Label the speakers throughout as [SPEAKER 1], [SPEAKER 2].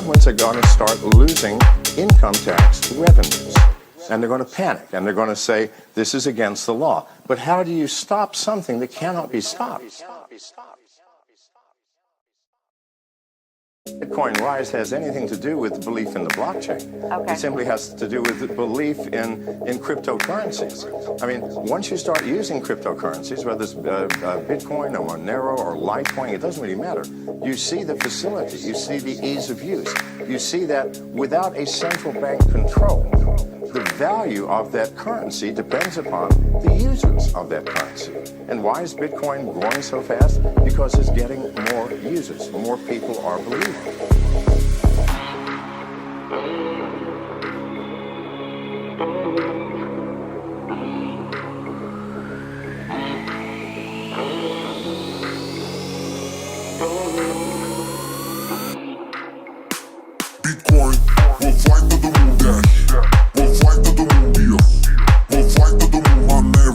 [SPEAKER 1] governments are going to start losing income tax revenues. And they're going to panic, and they're going to say, this is against the law. But how do you stop something that cannot be stopped? Bitcoin rise has anything to do with belief in the blockchain. Okay. It simply has to do with the belief in cryptocurrencies. I mean, once you start using cryptocurrencies, whether it's Bitcoin or Monero or Litecoin, it doesn't really matter. You see the facility, you see the ease of use. You see that without a central bank control, the value of that currency depends upon the users of that currency. And why is Bitcoin growing so fast? Because it's getting more users. More people are believing.
[SPEAKER 2] Bitcoin will fly to the moon, dash. Will fly to the moon, deal. Will fly to the moon, Monero.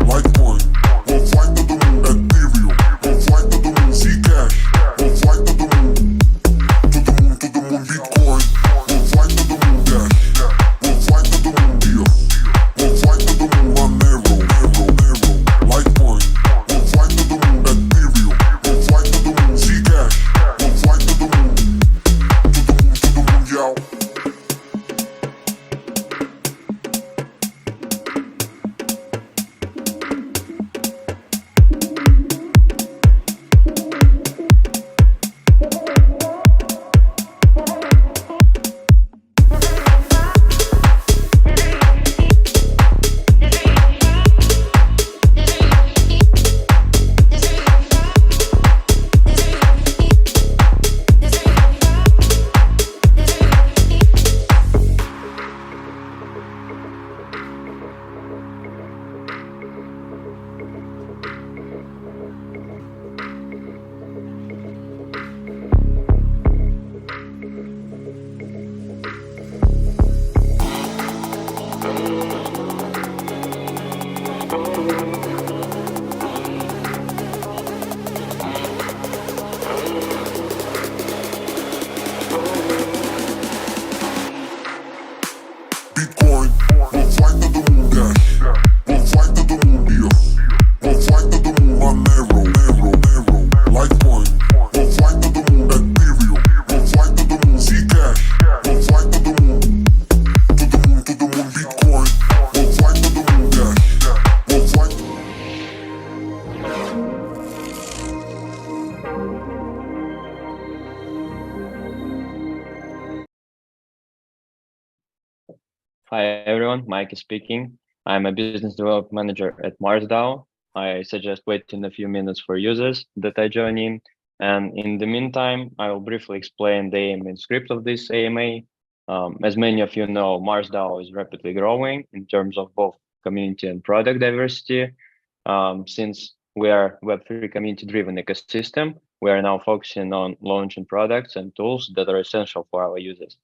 [SPEAKER 2] Litecoin will fly to the moon, Ethereum will fly to the moon, Zcash will fly to the moon, Bitcoin will fly to the moon, dash. Will fly to the moon, deal. Will fly to the moon, Monero. Litecoin will fly to the moon, Ethereum will fly to the moon, Zcash will fly to the moon, yo. Bitcoin will fly to the moon, dash. Will fly to the moon, deal. Will fly to the moon, Monero. Litecoin will fly to the moon, Ethereum will fly to the moon, Zcash will fly to the moon, Bitcoin will fly to the moon, dash. Will fly.
[SPEAKER 3] Hi everyone, Mike is speaking. I'm a business development manager at MarsDAO. I suggest waiting a few minutes for users that I join in. And in the meantime, I will briefly explain the aim and script of this AMA. As many of you know, MarsDAO is rapidly growing in terms of both community and product diversity. Since we are Web3 community-driven ecosystem, we are now focusing on launching products and tools that are essential for our users.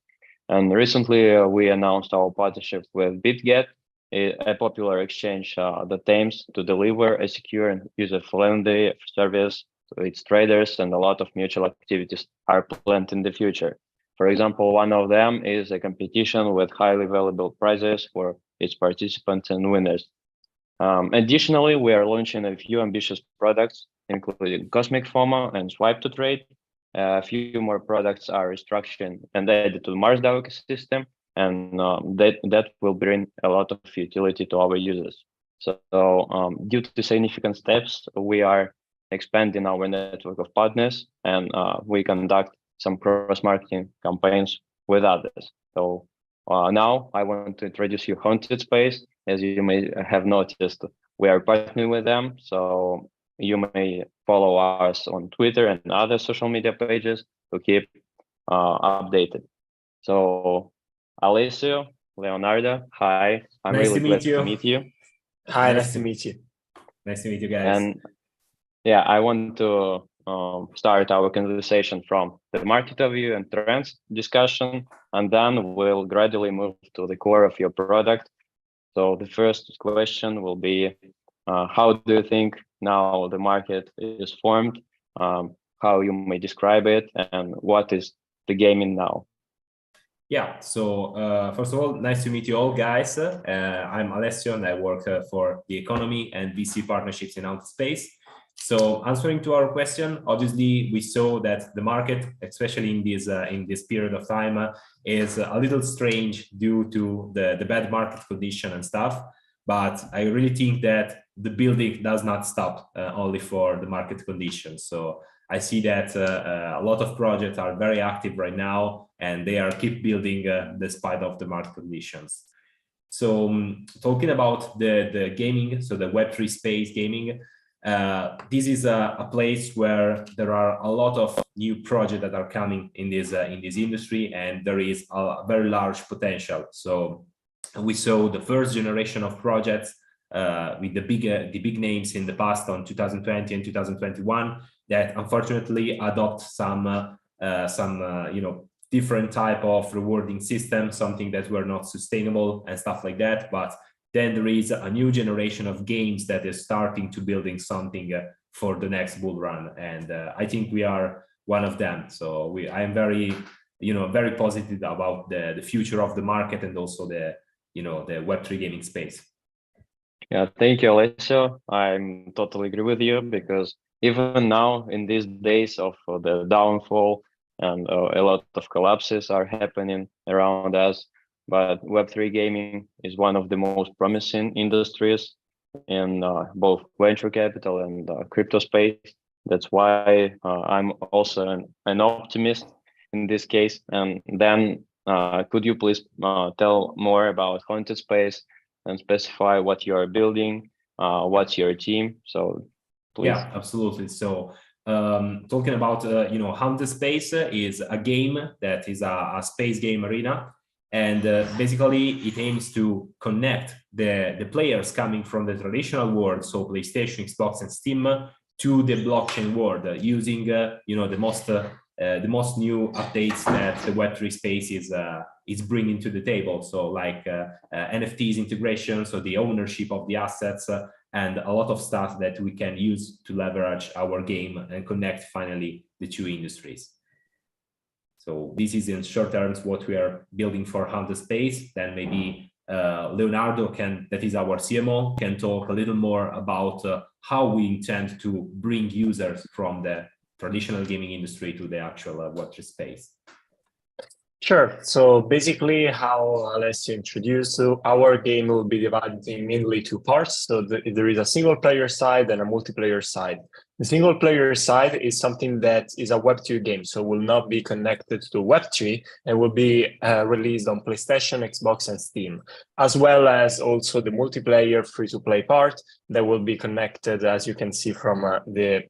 [SPEAKER 3] And recently, we announced our partnership with BitGet, a popular exchange that aims to deliver a secure and user-friendly service to its traders, and a lot of mutual activities are planned in the future. For example, one of them is a competition with highly valuable prizes for its participants and winners. Additionally, we are launching a few ambitious products, including Cosmic FOMO and Swipe to Trade. A few more products are restructured and added to the MarsDAO ecosystem, and that will bring a lot of utility to our users. So due to significant steps, we are expanding our network of partners, and we conduct some cross-marketing campaigns with others. So now I want to introduce you Haunted Space. As you may have noticed, we are partnering with them. So you may follow us on Twitter and other social media pages to keep updated. So Alessio, Leonardo, hi. I'm really glad to meet you.
[SPEAKER 4] Hi, nice to meet you. Nice to meet you guys.
[SPEAKER 3] And yeah, I want to start our conversation from the market overview and trends discussion, and then we'll gradually move to the core of your product. So the first question will be, how do you think now the market is formed? How you may describe it, and what is the gaming now?
[SPEAKER 4] Yeah, so first of all, nice to meet you all, guys. I'm Alessio, and I work for the economy and VC partnerships in outer space. So answering to our question, obviously we saw that the market, especially in this period of time, is a little strange due to the bad market condition and stuff. But I really think that the building does not stop only for the market conditions. So I see that a lot of projects are very active right now, and they are keep building despite of the market conditions. So talking about the gaming, so the Web3 space gaming, this is a place where there are a lot of new projects that are coming in this industry, and there is a very large potential. So we saw the first generation of projects with the big names in the past on 2020 and 2021 that unfortunately adopt some different type of rewarding system, something that were not sustainable and stuff like that. But then there is a new generation of games that is starting to building something for the next bull run, and I think we are one of them. So I am very positive about the future of the market and also the Web3 gaming space.
[SPEAKER 3] Yeah, thank you, Alessio. I'm totally agree with you, because even now in these days of the downfall and a lot of collapses are happening around us, but Web3 gaming is one of the most promising industries in both venture capital and crypto space. That's why I'm also an optimist in this case. And then could you please tell more about Haunted Space and specify what you are building, what's your team? So please.
[SPEAKER 4] Yeah, absolutely. So talking about Haunted Space is a game that is a space game arena, and basically it aims to connect the players coming from the traditional world, so PlayStation, Xbox, and Steam, to the blockchain world using the most new updates that the Web3 space is bringing to the table. So like NFTs integration, so the ownership of the assets, and a lot of stuff that we can use to leverage our game and connect finally the two industries. So this is in short terms what we are building for Haunted Space. Then maybe Leonardo that is our CMO, can talk a little more about how we intend to bring users from the traditional gaming industry to the actual Web3 space.
[SPEAKER 5] Sure. So basically, how Alessio introduced, so our game will be divided in mainly two parts. So there is a single player side and a multiplayer side. The single player side is something that is a Web2 game, so will not be connected to Web3 and will be released on PlayStation, Xbox, and Steam, as well as also the multiplayer free-to-play part that will be connected, as you can see from the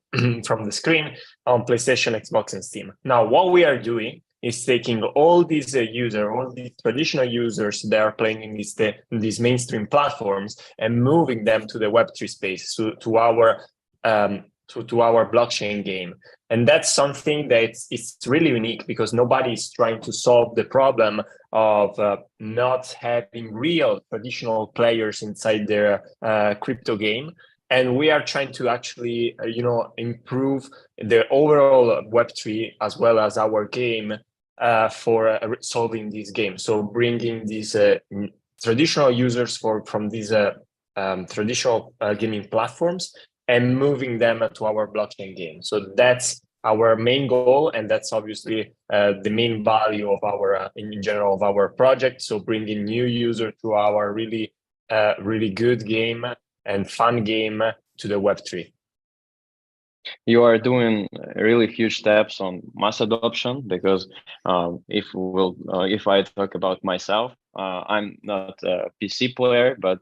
[SPEAKER 5] from the screen, on PlayStation, Xbox, and Steam. Now, what we are doing is taking all these all these traditional users that are playing in these mainstream platforms and moving them to the Web3 space, to our blockchain game. And that's something that it's really unique, because nobody is trying to solve the problem of not having real traditional players inside their crypto game. And we are trying to actually, improve the overall Web3 as well as our game for solving this game. So bringing these traditional users from these traditional gaming platforms and moving them to our blockchain game. So that's our main goal, and that's obviously the main value of our, in general, of our project. So bringing new users to our really good game and fun game to the Web3.
[SPEAKER 3] You are doing really huge steps on mass adoption, because if I talk about myself, I'm not a PC player, but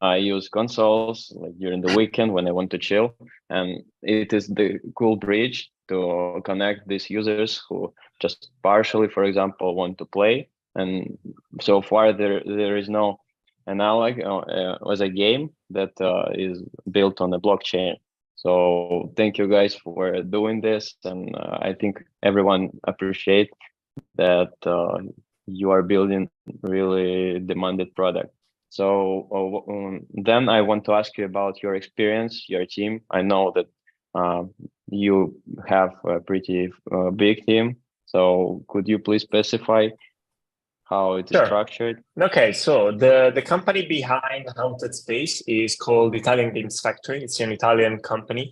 [SPEAKER 3] I use consoles like during the weekend when I want to chill, and it is the cool bridge to connect these users who just partially, for example, want to play. And so far there is no analog as a game that is built on a blockchain. So thank you guys for doing this, and I think everyone appreciate that you are building really demanded product. So then I want to ask you about your experience, your team. I know that you have a pretty big team. So could you please specify how it is
[SPEAKER 5] Sure.
[SPEAKER 3] structured?
[SPEAKER 5] Okay, so the company behind Haunted Space is called Italian Games Factory. It's an Italian company.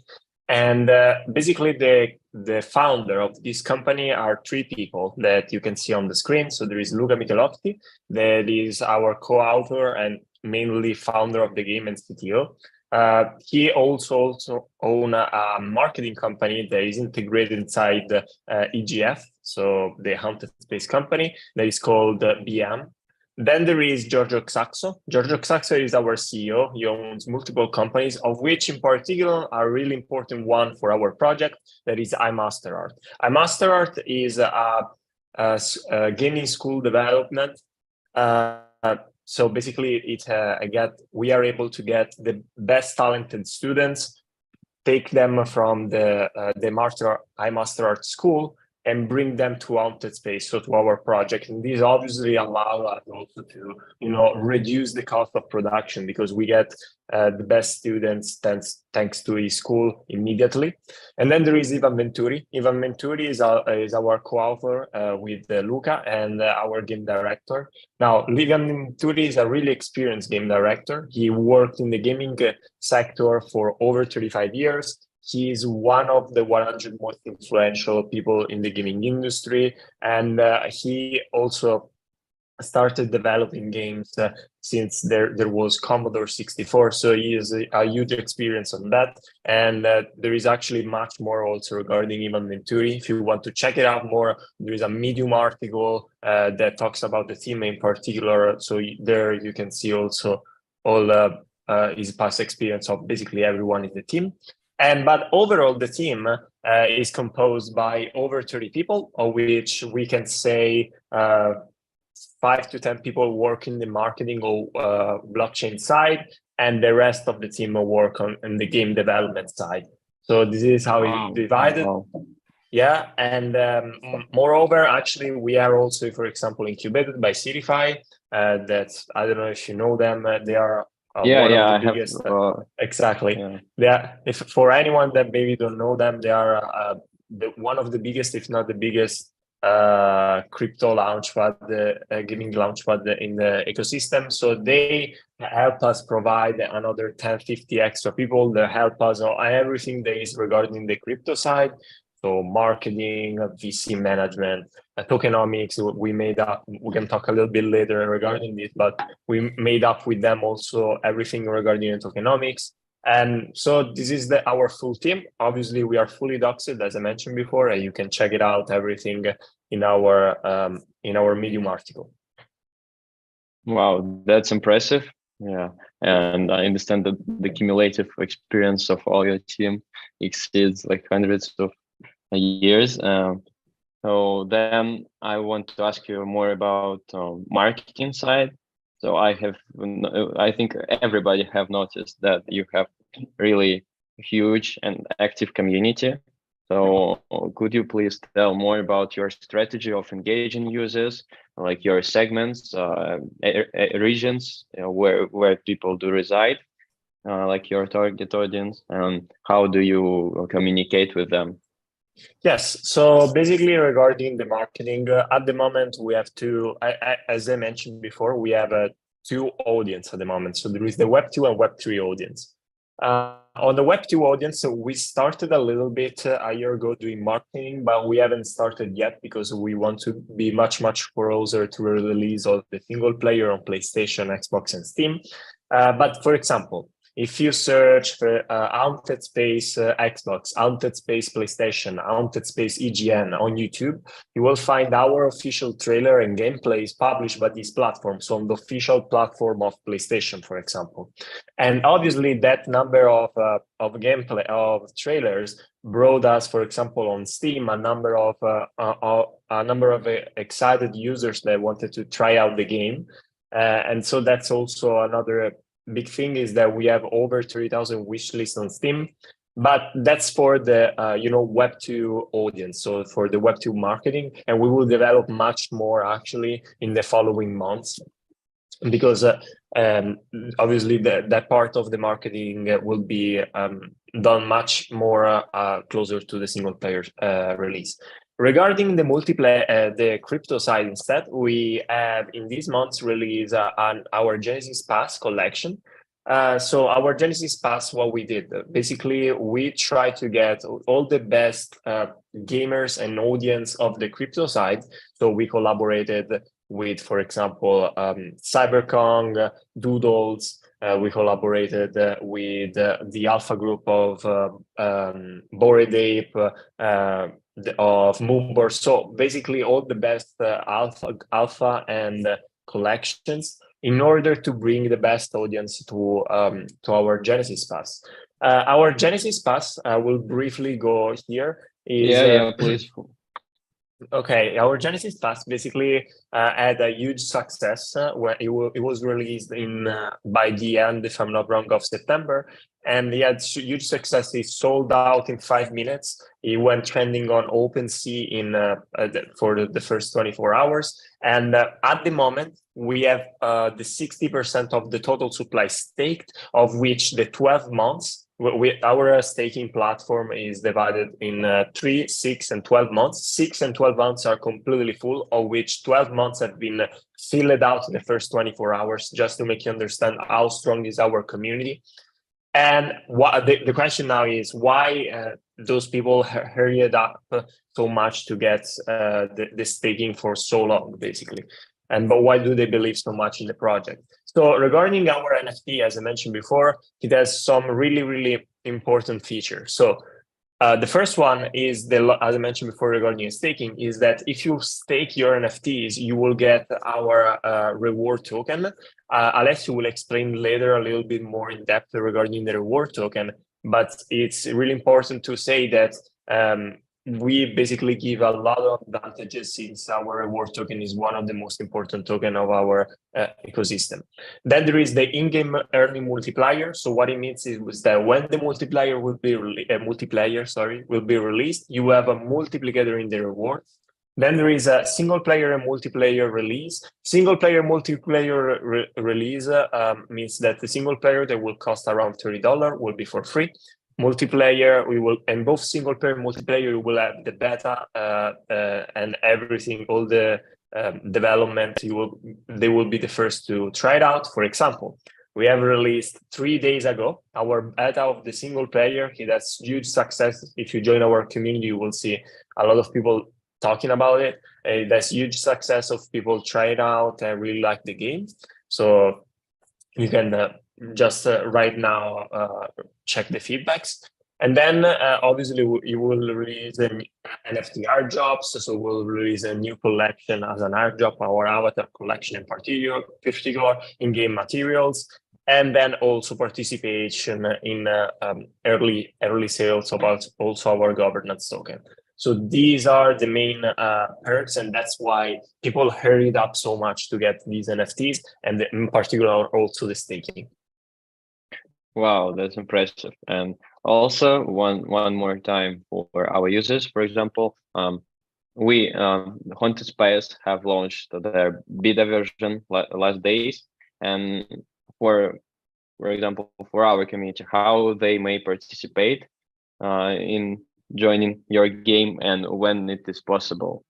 [SPEAKER 5] And basically the founder of this company are three people that you can see on the screen. So there is Luca Michelotti, that is our co-author and mainly founder of the game and CTO. He also owns a marketing company that is integrated inside EGF, so the Haunted Space company, that is called BM. Then there is Giorgio Xaxo. Giorgio Xaxo is our CEO. He owns multiple companies, of which in particular a really important one for our project, that is iMasterArt. iMasterArt is a gaming school development. So basically, we are able to get the best talented students, take them from the iMasterArt school, and bring them to Haunted Space, so to our project. And this obviously allows us also to, reduce the cost of production, because we get the best students thanks to his school immediately. And then there is Ivan Venturi. Ivan Venturi is our co-author with Luca and our game director. Now, Ivan Venturi is a really experienced game director. He worked in the gaming sector for over 35 years. He is one of the 100 most influential people in the gaming industry, and he also started developing games since there was Commodore 64. So he has a huge experience on that, and there is actually much more also regarding Ivan Venturi. If you want to check it out more, there is a Medium article that talks about the team in particular. So there you can see also all his past experience of basically everyone in the team. But overall, the team is composed by over 30 people, of which we can say 5 to 10 people work in the marketing or blockchain side, and the rest of the team will work on the game development side. So this is how it's divided.
[SPEAKER 3] Wow.
[SPEAKER 5] Yeah, and moreover, actually, we are also, for example, incubated by Certify. That I don't know if you know them. They are one of the biggest. Exactly. Yeah. If for anyone that maybe don't know them, they are one of the biggest, if not the biggest, crypto launchpad, gaming launchpad in the ecosystem. So they help us provide another 10, 50 extra people that help us on everything that is regarding the crypto side. So marketing, VC management, tokenomics, we made up, we can talk a little bit later regarding this, but we made up with them also everything regarding tokenomics. And so this is our full team. Obviously, we are fully doxed, as I mentioned before, and you can check it out, everything in our Medium article.
[SPEAKER 3] Wow, that's impressive. Yeah, and I understand that the cumulative experience of all your team exceeds like hundreds of years. So then I want to ask you more about marketing side. So I think everybody have noticed that you have really huge and active community. So could you please tell more about your strategy of engaging users, like your segments, regions, where people do reside, like your target audience, and how do you communicate with them?
[SPEAKER 5] Yes. So basically, regarding the marketing, at the moment we have as I mentioned before, we have two audience at the moment. So there is the Web 2 and Web 3 audience. On the Web 2 audience, so we started a little bit a year ago doing marketing, but we haven't started yet because we want to be much, much closer to the release of the single player on PlayStation, Xbox, and Steam. But for example, if you search for Haunted Space Xbox, Haunted Space PlayStation, Haunted Space EGN on YouTube, you will find our official trailer and gameplays published by these platforms, so on the official platform of PlayStation, for example. And obviously, that number of gameplay of trailers brought us, for example, on Steam, a number of excited users that wanted to try out the game, and so that's also another big thing, is that we have over 30,000 wish lists on Steam, but that's for the Web 2 audience, so for the Web 2 marketing, and we will develop much more actually in the following months, because obviously that part of the marketing will be done much more closer to the single player release. Regarding the multiplayer, the crypto side instead, we have in this month's release our Genesis Pass collection. So our Genesis Pass, what we did, basically, we tried to get all the best gamers and audience of the crypto side. So we collaborated with, for example, Cyberkong, Doodles. We collaborated with the alpha group of Bored Ape, of Moonbird. So basically all the best alpha and collections in order to bring the best audience to our Genesis Pass. Our Genesis Pass, I will briefly go here.
[SPEAKER 3] Yeah, please.
[SPEAKER 5] Okay, our Genesis Pass basically had a huge success when it was released by the end, if I'm not wrong, of September, and it had huge success. It sold out in 5 minutes. It went trending on OpenSea for the first 24 hours, and at the moment we have the 60% of the total supply staked, of which the 12 months. Our staking platform is divided in 3, 6, and 12 months. 6 and 12 months are completely full, of which 12 months have been filled out in the first 24 hours, just to make you understand how strong is our community. And the question now is why those people hurried up so much to get the staking for so long, basically. But why do they believe so much in the project? So regarding our NFT, as I mentioned before, it has some really, really important features. So the first one is, as I mentioned before regarding staking, is that if you stake your NFTs, you will get our reward token. Alessio will explain later a little bit more in depth regarding the reward token, but it's really important to say that we basically give a lot of advantages, since our reward token is one of the most important token of our ecosystem. Then there is the in-game earning multiplier. So what it means is that when the multiplier will be released, you have a multiplicator in the reward. Then there is a single player and multiplayer release. Single player multiplayer release means that the single player that will cost around $30 will be for free. Multiplayer, and both single player and multiplayer will have the beta and everything, all the development. They will be the first to try it out. For example, we have released 3 days ago our beta of the single player. It has huge success. If you join our community, you will see a lot of people talking about it. There's huge success of people trying it out and really like the game. So you can just right now check the feedbacks. And then obviously you will release an NFT art jobs. So we'll release a new collection as an art job, our avatar collection in particular in-game materials, and then also participation in early sales about also our governance token. So these are the main perks, and that's why people hurried up so much to get these NFTs, and in particular also the staking.
[SPEAKER 3] Wow, that's impressive. And also one more time for our users, for example, we Haunted Space have launched their beta version last days, and for example, for our community, how they may participate in joining your game and when it is possible.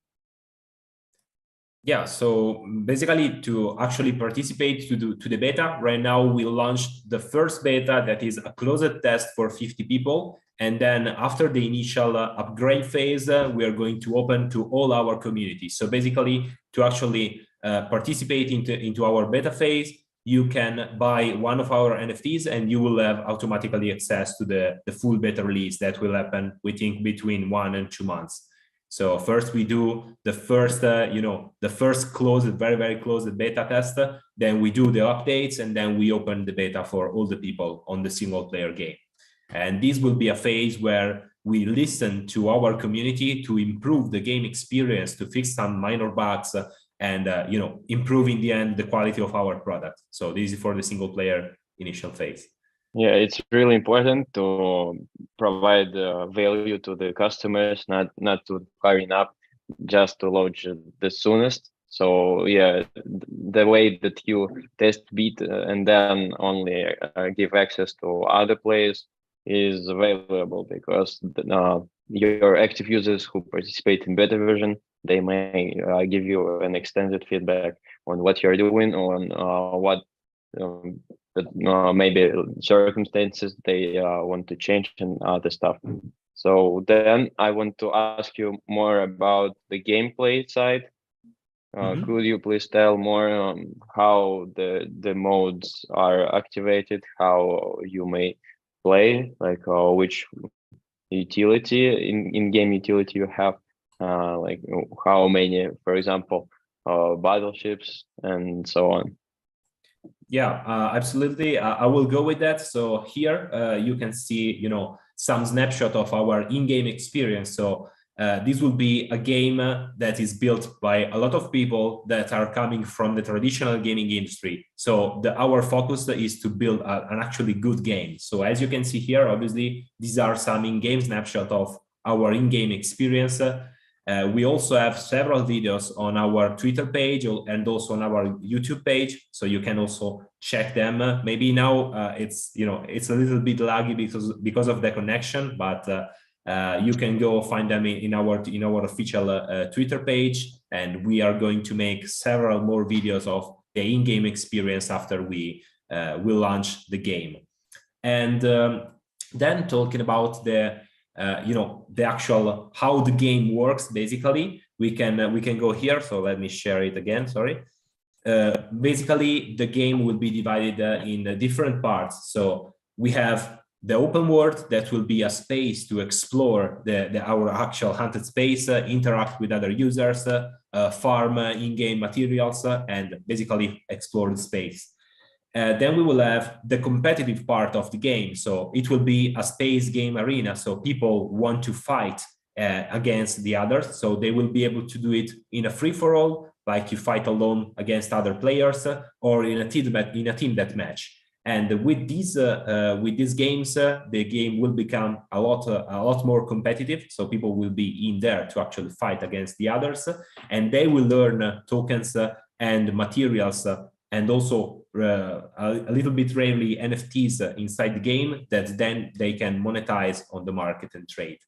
[SPEAKER 4] Yeah, so basically to actually participate to the beta, right now we launched the first beta that is a closed test for 50 people. And then after the initial upgrade phase, we are going to open to all our community. So basically to actually participate into our beta phase, you can buy one of our NFTs and you will have automatically access to the full beta release that will happen, we think, between 1 and 2 months. So first we do the first, the first closed, very, very closed beta test. Then we do the updates, and then we open the beta for all the people on the single player game. And this will be a phase where we listen to our community to improve the game experience, to fix some minor bugs, and improve in the end the quality of our product. So this is for the single player initial phase.
[SPEAKER 3] Yeah, it's really important to provide value to the customers, not to hurrying up just to launch the soonest. So yeah, the way that you test beat and then only give access to other players is valuable, because your active users who participate in beta version, they may give you an extended feedback on what you're doing, on what maybe circumstances they want to change and other stuff. So then I want to ask you more about the gameplay side. Could you please tell more how the modes are activated, how you may play, like which utility in-game utility you have, like how many, for example, battleships and so on?
[SPEAKER 4] Yeah, absolutely. I will go with that. So here you can see, some snapshot of our in-game experience. So this will be a game that is built by a lot of people that are coming from the traditional gaming industry. So our focus is to build an actually good game. So as you can see here, obviously, these are some in-game snapshot of our in-game experience. We also have several videos on our Twitter page and also on our YouTube page, so you can also check them. Maybe now it's a little bit laggy because of the connection, but you can go find them in our official Twitter page, and we are going to make several more videos of the in-game experience after we will launch the game. And then talking about the actual how the game works, basically we can go here. So let me share it again, sorry. Basically the game will be divided in different parts. So we have the open world, that will be a space to explore our actual hunted space, interact with other users, farm in-game materials, and basically explore the space. Then we will have the competitive part of the game. So it will be a space game arena. So people want to fight against the others. So they will be able to do it in a free-for-all, like you fight alone against other players, or in a team deathmatch. And with these games, the game will become a lot more competitive. So people will be in there to actually fight against the others, and they will learn tokens and materials, and also a little bit rarely NFTs inside the game that then they can monetize on the market and trade.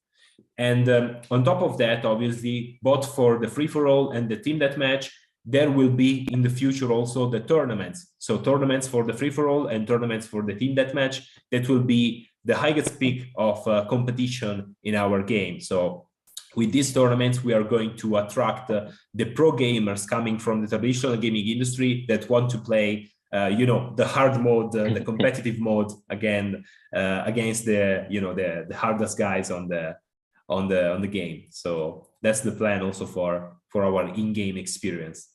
[SPEAKER 4] And on top of that, obviously, both for the free-for-all and the team deathmatch, there will be in the future also the tournaments. So tournaments for the free-for-all and tournaments for the team deathmatch, that will be the highest peak of competition in our game. So with these tournaments, we are going to attract the pro gamers coming from the traditional gaming industry that want to play, the hard mode, the competitive mode again against the hardest guys on the game. So that's the plan also for our in-game experience.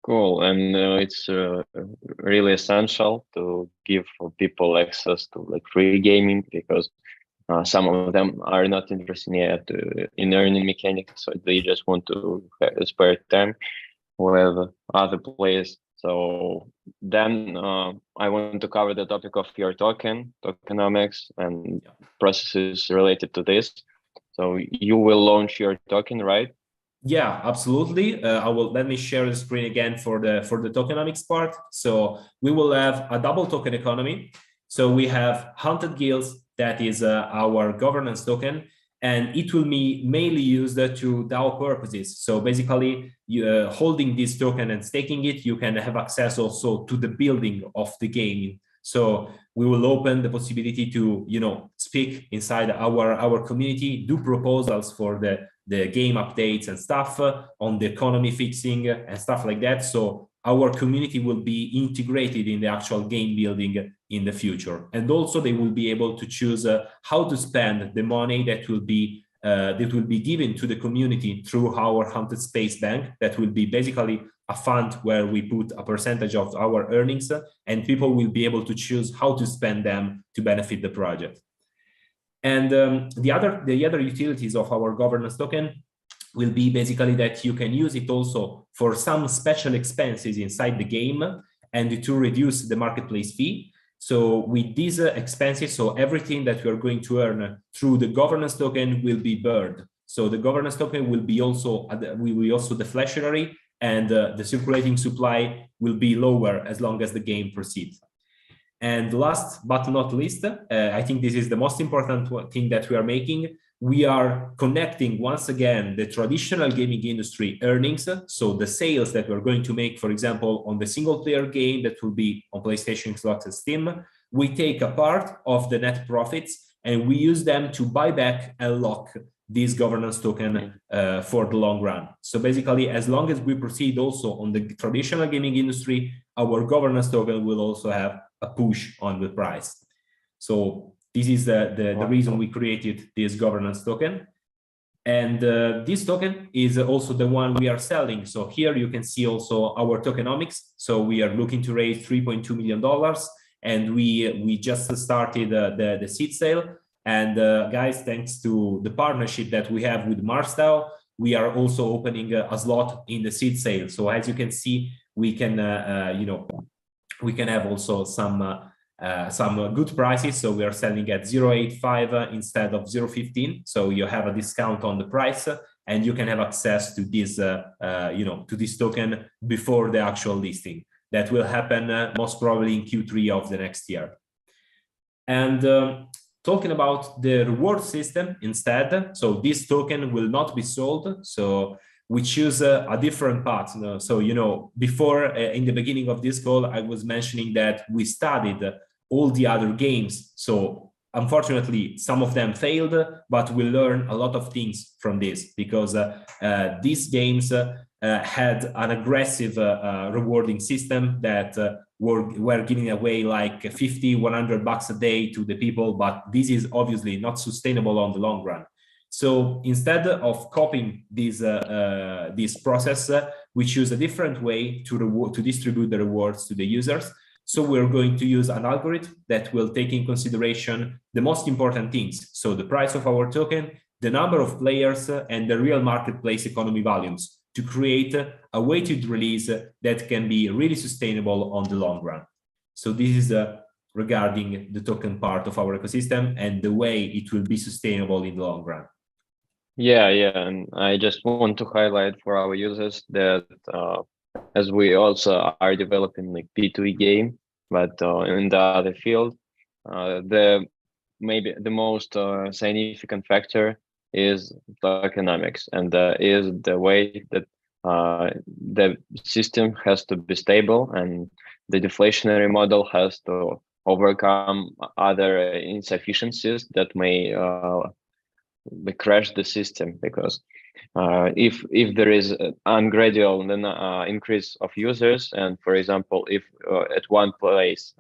[SPEAKER 3] Cool, and it's really essential to give people access to like free gaming, because some of them are not interested yet in earning mechanics, so they just want to spare time with other players. So then I want to cover the topic of your tokenomics and processes related to this. So you will launch your token, right?
[SPEAKER 4] Yeah, absolutely. Let me share the screen again for the tokenomics part. So we will have a double token economy. So we have Haunted Guilds, that is our governance token, and it will be mainly used to DAO purposes. So basically, holding this token and staking it, you can have access also to the building of the game. So we will open the possibility to speak inside our community, do proposals for the game updates and stuff, on the economy fixing and stuff like that. So our community will be integrated in the actual game building in the future. And also they will be able to choose how to spend the money that will be given to the community through our Haunted Space Bank. That will be basically a fund where we put a percentage of our earnings, and people will be able to choose how to spend them to benefit the project. And the other utilities of our governance token will be basically that you can use it also for some special expenses inside the game and to reduce the marketplace fee. So with these expenses, so everything that we are going to earn through the governance token will be burned. So the governance token will be also deflationary, and the circulating supply will be lower as long as the game proceeds. And last but not least, I think this is the most important thing that we are making. we are connecting once again the traditional gaming industry earnings, so the sales that we're going to make, for example, on the single player game that will be on PlayStation, Xbox, and Steam. We take a part of the net profits and we use them to buy back and lock this governance token for the long run. So basically, as long as we proceed also on the traditional gaming industry, our governance token will also have a push on the price. So this is the reason we created this governance token. And this token is also the one we are selling. So here you can see also our tokenomics. So we are looking to raise $3.2 million. And we just started the seed sale. And guys, thanks to the partnership that we have with MarsDAO, we are also opening a slot in the seed sale. So as you can see, we can we can have also some good prices. So we are selling at 0.85 instead of 0.15. So you have a discount on the price, and you can have access to this to this token before the actual listing. That will happen most probably in Q3 of the next year. And talking about the reward system instead, so this token will not be sold. So we choose a different path. So, before in the beginning of this call, I was mentioning that we studied all the other games. So unfortunately, some of them failed, but we learned a lot of things from this because these games had an aggressive rewarding system that were giving away like 50, 100 bucks a day to the people, but this is obviously not sustainable on the long run. So instead of copying this process, we choose a different way to distribute the rewards to the users. So we're going to use an algorithm that will take in consideration the most important things. So the price of our token, the number of players, and the real marketplace economy volumes to create a weighted release that can be really sustainable on the long run. So this is regarding the token part of our ecosystem and the way it will be sustainable in the long run.
[SPEAKER 3] Yeah, and I just want to highlight for our users that as we also are developing like P2E game, but in the other field, maybe the most significant factor is tokenomics, and is the way that the system has to be stable and the deflationary model has to overcome other insufficiencies that may crash the system, because if there is an ungradual increase of users, and for example, if at one place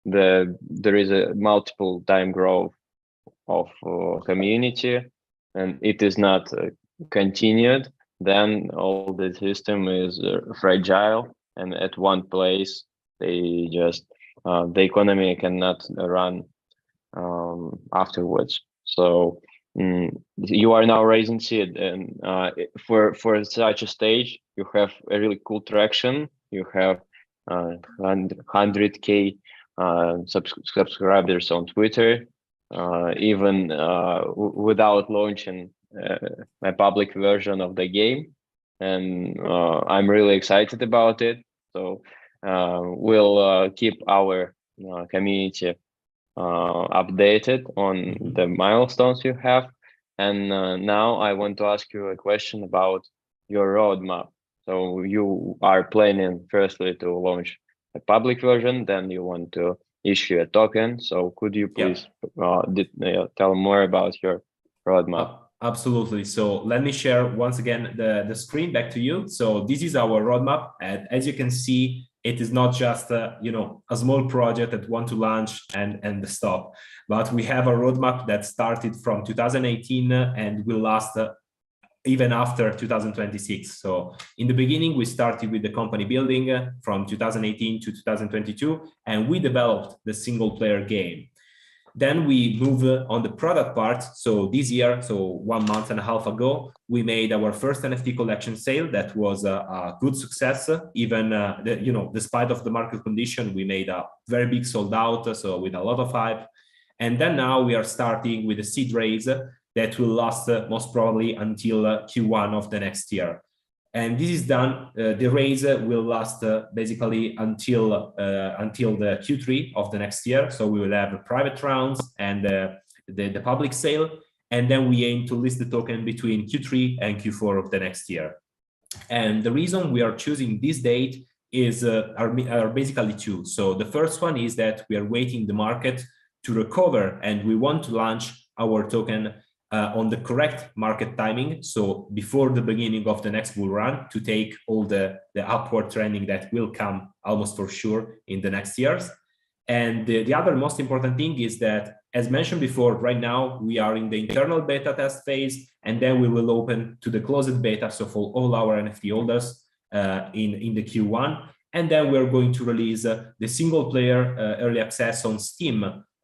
[SPEAKER 3] there is a multiple time growth of community and it is not continued, then all the system is fragile, and at one place they just the economy cannot run afterwards. So you are now raising seed, and for such a stage, you have a really cool traction. You have 100K subscribers on Twitter, even without launching a public version of the game, and I'm really excited about it. So we'll keep our community updated on the milestones you have. And now I want to ask you a question about your roadmap. So you are planning firstly to launch a public version, then you want to issue a token. So could you please tell more about your roadmap?
[SPEAKER 4] Absolutely. So let me share once again the screen back to you. So this is our roadmap, and as you can see, it is not just a small project that want to launch and stop, but we have a roadmap that started from 2018 and will last even after 2026. So in the beginning, we started with the company building from 2018 to 2022, and we developed the single player game. Then we move on the product part. So this year, so 1 month and a half ago, we made our first NFT collection sale. That was a good success. Even despite of the market condition, we made a very big sold out. So with a lot of hype. And then now we are starting with a seed raise that will last most probably until Q1 of the next year. And this is done. The raise will last basically until the Q3 of the next year. So we will have private rounds and the public sale. and then we aim to list the token between Q3 and Q4 of the next year. And the reason we are choosing this date is are basically two. So the first one is that we are waiting the market to recover, and we want to launch our token on the correct market timing. So before the beginning of the next bull run, to take all the upward trending that will come almost for sure in the next years. And the other most important thing is that, as mentioned before, right now we are in the internal beta test phase, and then we will open to the closed beta, so for all our NFT holders in the Q1. And then we're going to release the single player early access on Steam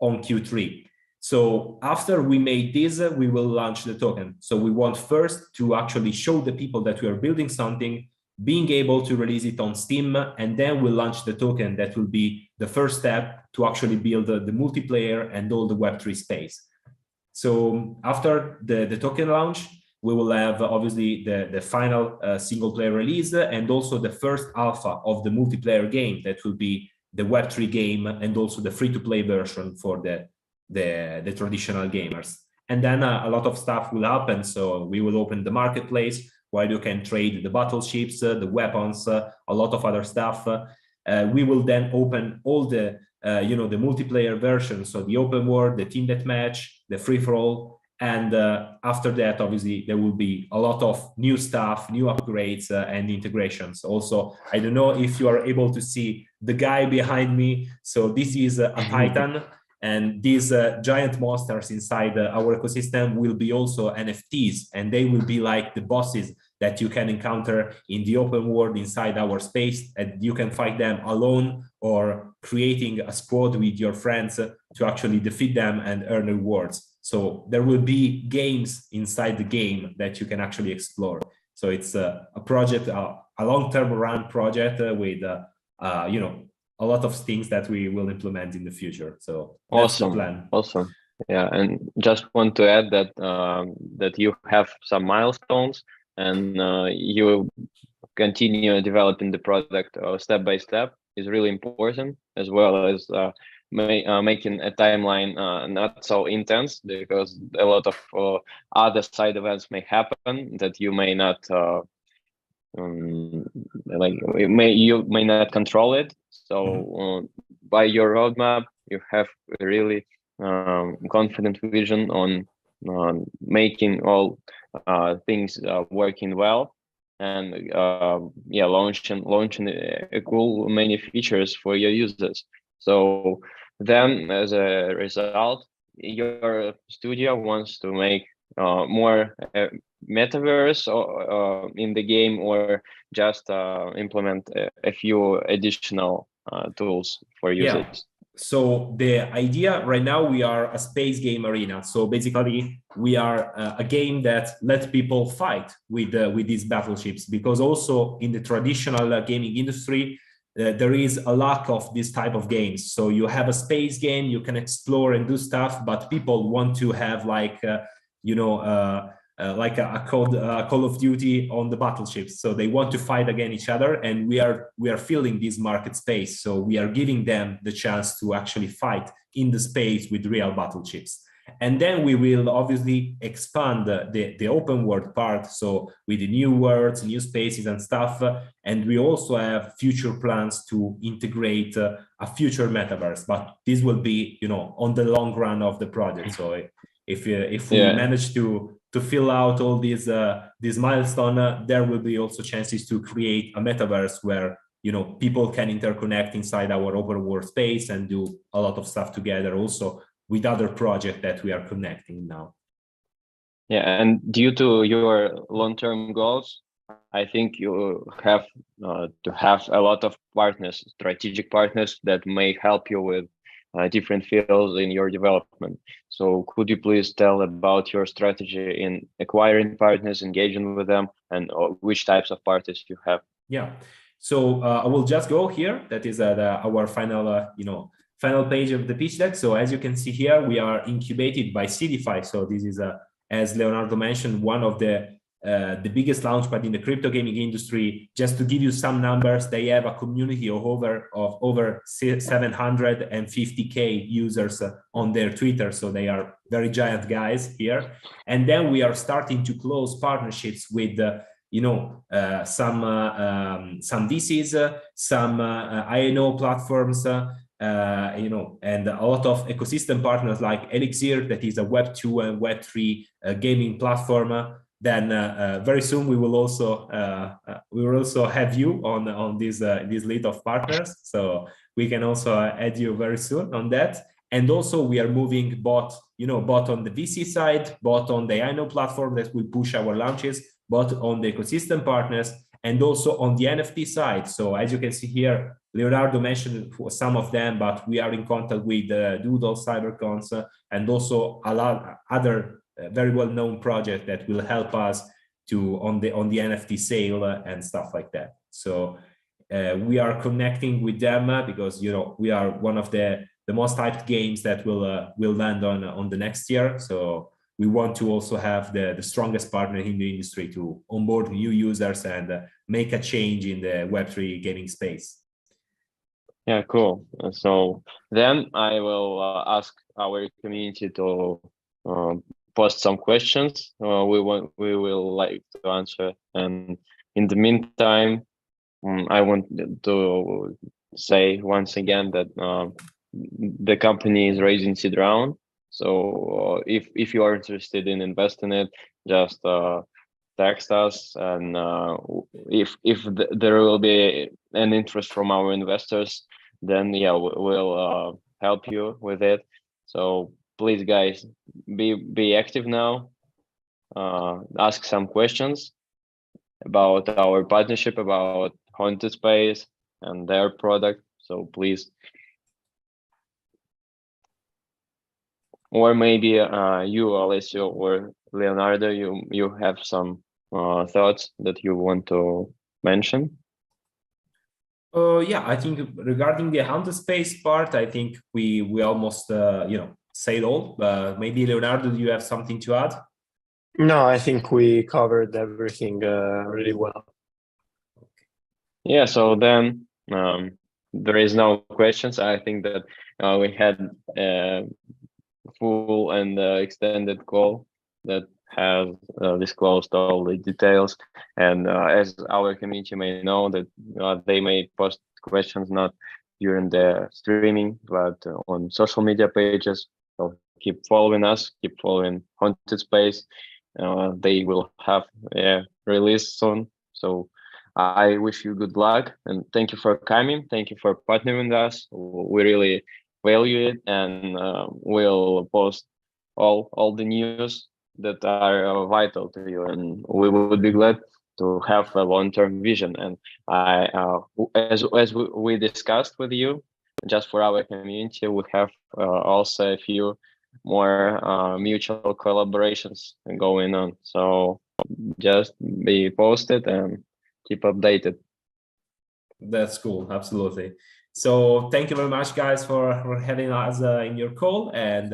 [SPEAKER 4] on Q3. So after we made this, we will launch the token. So we want first to actually show the people that we are building something, being able to release it on Steam, and then we'll launch the token. That will be the first step to actually build the multiplayer and all the Web3 space. So after the token launch, we will have obviously the final single player release, and also the first alpha of the multiplayer game that will be the Web3 game, and also the free-to-play version for the traditional gamers. And then a lot of stuff will happen. So we will open the marketplace where you can trade the battleships, the weapons, a lot of other stuff. We will then open all the the multiplayer versions, so the open world, the team deathmatch, the free-for-all, and after that, obviously, there will be a lot of new stuff, new upgrades, and integrations. Also, I don't know if you are able to see the guy behind me. So this is a Titan. And these giant monsters inside our ecosystem will be also NFTs, and they will be like the bosses that you can encounter in the open world inside our space, and you can fight them alone or creating a squad with your friends to actually defeat them and earn rewards. So there will be games inside the game that you can actually explore. So it's a project, a long-term run project with a lot of things that we will implement in the future. So that's the plan.
[SPEAKER 3] Awesome. Yeah, and just want to add that that you have some milestones, and you continue developing the product step by step is really important, as well as making a timeline not so intense, because a lot of other side events may happen that you may not you may not control it. So by your roadmap, you have a really confident vision on making all things working well, and launching a cool many features for your users. So then, as a result, your studio wants to make more metaverse in the game, or just implement a few additional tools for users.
[SPEAKER 4] Yeah. So the idea right now, we are a space game arena. So basically, we are a game that lets people fight with these battleships, because also in the traditional gaming industry, there is a lack of this type of games. So you have a space game, you can explore and do stuff, but people want to have like a Call of Duty on the battleships. So they want to fight against each other, and we are filling this market space. So we are giving them the chance to actually fight in the space with real battleships. And then we will obviously expand the open world part, so with the new worlds, new spaces and stuff. And we also have future plans to integrate a future metaverse, but this will be, on the long run of the project. So if we manage to fill out all these milestones, there will be also chances to create a metaverse where people can interconnect inside our open world space and do a lot of stuff together, also with other projects that we are connecting now.
[SPEAKER 3] Yeah, and due to your long-term goals, I think you have to have a lot of partners, strategic partners that may help you with different fields in your development. So could you please tell about your strategy in acquiring partners, engaging with them, and which types of partners you have?
[SPEAKER 4] Yeah, so I will just go here. That is our final, final page of the pitch deck. So as you can see here, we are incubated by CDFI. So this is, as Leonardo mentioned, one of the the biggest launchpad in the crypto gaming industry. Just to give you some numbers, they have a community of over 750K users on their Twitter. So they are very giant guys here. And then we are starting to close partnerships with some VCs, some INO platforms, and a lot of ecosystem partners like Elixir, that is a Web2 and Web3 gaming platform. Then very soon we will also have you on this list of partners. So we can also add you very soon on that. And also we are moving both on the VC side, both on the INO platform that will push our launches, both on the ecosystem partners, and also on the NFT side. So as you can see here, Leonardo mentioned some of them, but we are in contact with Doodle, Cybercons, and also a lot other very well-known project that will help us on the NFT sale and stuff like that. So we are connecting with them because we are one of the most hyped games that will land on the next year. So we want to also have the strongest partner in the industry to onboard new users and make a change in the Web3 gaming space.
[SPEAKER 3] Yeah, cool. So then I will ask our community to post some questions. We will like to answer. And in the meantime, I want to say once again that the company is raising seed round. So if you are interested in investing it, just text us, and if there will be an interest from our investors, then yeah, we'll help you with it. So please, guys, be active now. Ask some questions about our partnership, about Haunted Space and their product. So please. Or maybe you, Alessio, or Leonardo, you have some thoughts that you want to mention?
[SPEAKER 4] Yeah, I think regarding the Haunted Space part, I think we almost say it all. Maybe Leonardo, do you have something to add?
[SPEAKER 5] No, I think we covered everything really well.
[SPEAKER 3] Yeah, so then there is no questions. I think that we had a full and extended call that has disclosed all the details. And as our community may know, that they may post questions not during the streaming, but on social media pages. So keep following us, keep following Haunted Space. They will have a release soon. So I wish you good luck and thank you for coming. Thank you for partnering with us. We really value it, and we'll post all the news that are vital to you, and we would be glad to have a long-term vision. And as we discussed with you, just for our community, we have also a few more mutual collaborations going on. So just be posted and keep updated.
[SPEAKER 4] That's cool. Absolutely. So thank you very much, guys, for having us in your call. And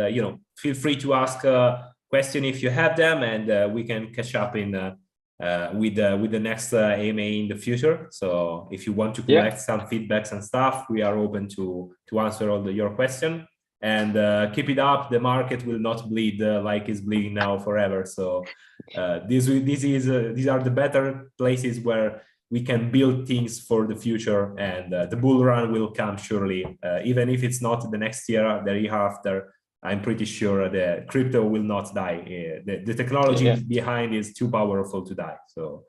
[SPEAKER 4] feel free to ask a question if you have them, and we can catch up in with the next AMA in the future. So if you want to collect some feedbacks and stuff, we are open to answer all your question. And keep it up. The market will not bleed like it's bleeding now forever. So these are the better places where we can build things for the future, and the bull run will come surely. Even if it's not the next year, the year after, I'm pretty sure the crypto will not die. The technology behind is too powerful to die. So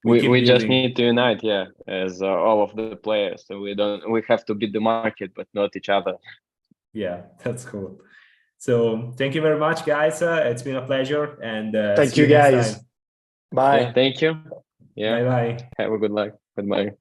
[SPEAKER 3] we just need to unite, as all of the players. So we have to beat the market, but not each other.
[SPEAKER 4] Yeah, that's cool. So thank you very much, guys. It's been a pleasure, and
[SPEAKER 5] thank you, guys. Bye.
[SPEAKER 3] Thank you.
[SPEAKER 4] Bye bye.
[SPEAKER 3] Have a good luck. Goodbye.